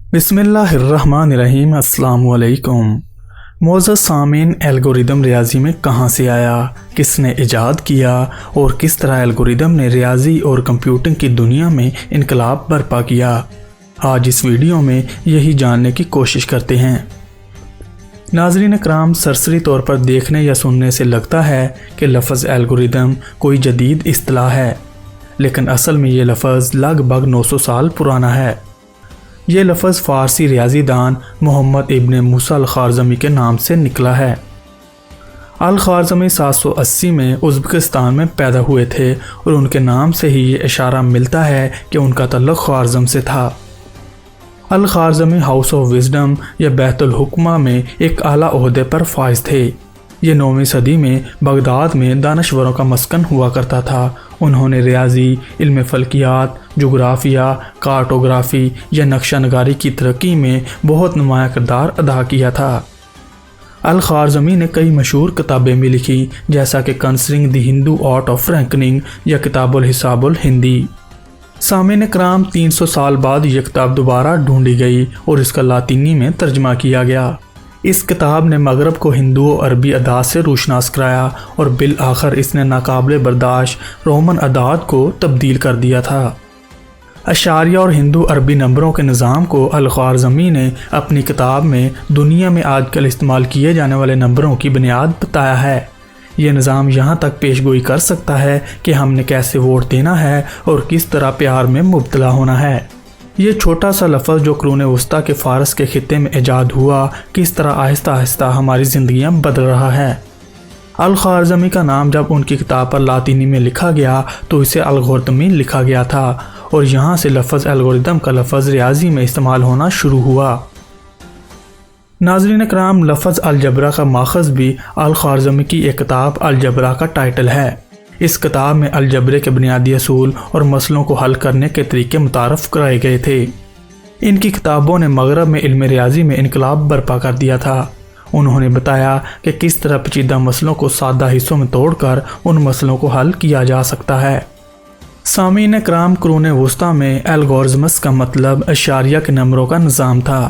बिस्मिल्लाहिर्रहमानिर्रहीम। अस्सलाम वालेकुम। मोअज़्ज़ज़ सामीन, एल्गोरिदम रियाजी में कहाँ से आया, किसने इजाद किया और किस तरह एल्गोरिदम ने रियाजी और कंप्यूटिंग की दुनिया में इनकलाब बर्पा किया, आज इस वीडियो में यही जानने की कोशिश करते हैं। नाज़रीन कराम, सरसरी तौर पर देखने या सुनने से लगता है कि लफ्ज़ एल्गोरिदम कोई जदीद इस्तिलाह है, लेकिन असल में ये लफ्ज़ लगभग 900 साल पुराना है। ये लफ्ज़ फ़ारसी रियाजीदान मोहम्मद इब्न मूसा अल-ख़वारज़मी के नाम से निकला है। अल-ख़वारज़मी 780 में उज़्बेकिस्तान में पैदा हुए थे और उनके नाम से ही ये इशारा मिलता है कि उनका तल्लुक़ ख़वारज़म से था। अल-ख़वारज़मी हाउस ऑफ विज़डम या बैतुल हुक्मा में एक आला ओहदे पर फाइज थे। ये 9वीं सदी में बगदाद में दानश्वरों का मस्कन हुआ करता था। उन्होंने रियाजी, इल्म फ़ल्कियात, जोग्राफिया, कार्टोग्राफी या नक्शा नगारी की तरक्की में बहुत नुमायाँ किरदार अदा किया था। अल-ख़वारज़मी ने कई मशहूर किताबें भी लिखी, जैसा कि considering the Hindu art of reckoning या किताबुल हिसाबुल हिंदी। सामीन कराम, 300 साल बाद यह किताब दोबारा ढूंढी गई और इसका लातीनी में तर्जमा किया गया। इस किताब ने मगरब को हिंदू और अरबी अदाद से रोशनास कराया और बिल आखिर इसने नाकाबिले बर्दाश्त रोमन अदाद को तब्दील कर दिया था। अशारिया और हिंदू अरबी नंबरों के निज़ाम को अल-ख़वारज़मी ने अपनी किताब में दुनिया में आजकल इस्तेमाल किए जाने वाले नंबरों की बुनियाद बताया है। यह निज़ाम यहाँ तक पेशगोई कर सकता है कि हमने कैसे वोट देना है और किस तरह प्यार में मुब्तला होना है। ये छोटा सा लफ्ज़ जो कुरून वस्ता के फ़ारस के खित्ते में ईजाद हुआ, किस तरह आहिस्ता आहिस्ता हमारी ज़िंदगियाँ बदल रहा है। अल-ख़वारज़मी का नाम जब उनकी किताब पर लातीनी में लिखा गया तो इसे अलगोरिथमी लिखा गया था और यहाँ से लफ्ज़ एल्गोरिदम का लफ्ज़ रियाजी में इस्तेमाल होना शुरू हुआ। नाज़रीन कराम, लफ्ज़ अलजबरा का माखज़ भी अल-ख़वारज़मी की एक किताब अलजबरा का टाइटल है। इस किताब में अलजबरे के बुनियादी असूल और मसलों को हल करने के तरीके मुतारफ़ कराए गए थे। इनकी किताबों ने मगरब में इल्म रियाजी में इनकलाब बर्पा कर दिया था। उन्होंने बताया कि किस तरह पेचीदा मसलों को सादा हिस्सों में तोड़कर उन मसलों को हल किया जा सकता है। सामीन कराम, कुरून वस्ता में एल्गोरिज़म्स का मतलब अशारिया के नंबरों का निज़ाम था।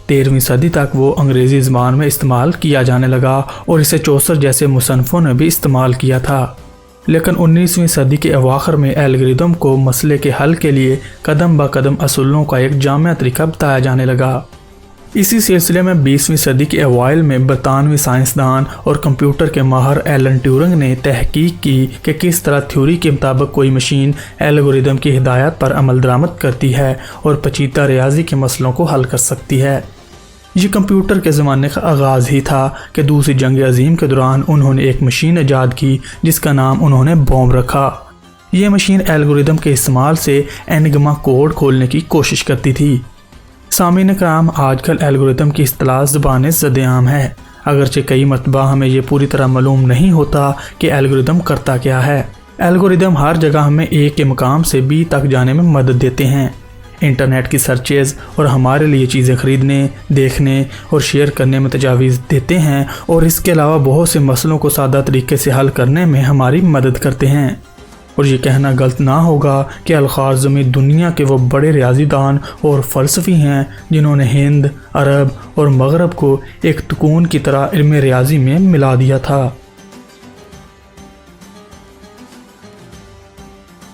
13वीं सदी तक वो अंग्रेज़ी ज़बान में इस्तेमाल किया जाने लगा और इसे चौसर जैसे मुसन्फ़ों ने भी इस्तेमाल किया था। लेकिन 19वीं सदी के अवाखिर में एल्गोरिदम को मसले के हल के लिए कदम ब कदम असूलों का एक जामिया तरीका बताया जाने लगा। इसी सिलसिले में 20वीं सदी के अवाइल में बरतानवी साइंसदान और कंप्यूटर के माहर एलन ट्यूरिंग ने तहकीक की कि किस तरह थ्योरी के मुताबिक कोई मशीन एल्गोरिदम की हिदायत पर अमल दरामद करती है और पेचीदा रियाजी के मसलों को हल कर सकती है। ये कंप्यूटर के ज़माने का आगाज़ ही था कि दूसरी जंग अज़ीम के दौरान उन्होंने एक मशीन ईजाद की जिसका नाम उन्होंने बॉम्ब रखा। यह मशीन एल्गोरिदम के इस्तेमाल से एनिग्मा कोड खोलने की कोशिश करती थी। सामीन कराम, आजकल एल्गोरिदम की इस्तिलाह ज़बान ज़देआम है, अगरचे कई मरतबा हमें यह पूरी तरह मालूम नहीं होता कि एल्गोरिदम करता क्या है। एल्गोरिदम हर जगह हमें ए के मकाम से बी तक जाने में मदद देते हैं। इंटरनेट की सर्चेज़ और हमारे लिए चीज़ें ख़रीदने, देखने और शेयर करने में तजावीज़ देते हैं और इसके अलावा बहुत से मसलों को सादा तरीके से हल करने में हमारी मदद करते हैं। और ये कहना गलत ना होगा कि अल-ख़वारज़मी दुनिया के वो बड़े रियाजीदान और फ़लसफ़ी हैं जिन्होंने हिंद, अरब और मगरब को एक तुकून की तरह इल्म रियाजी में मिला दिया था।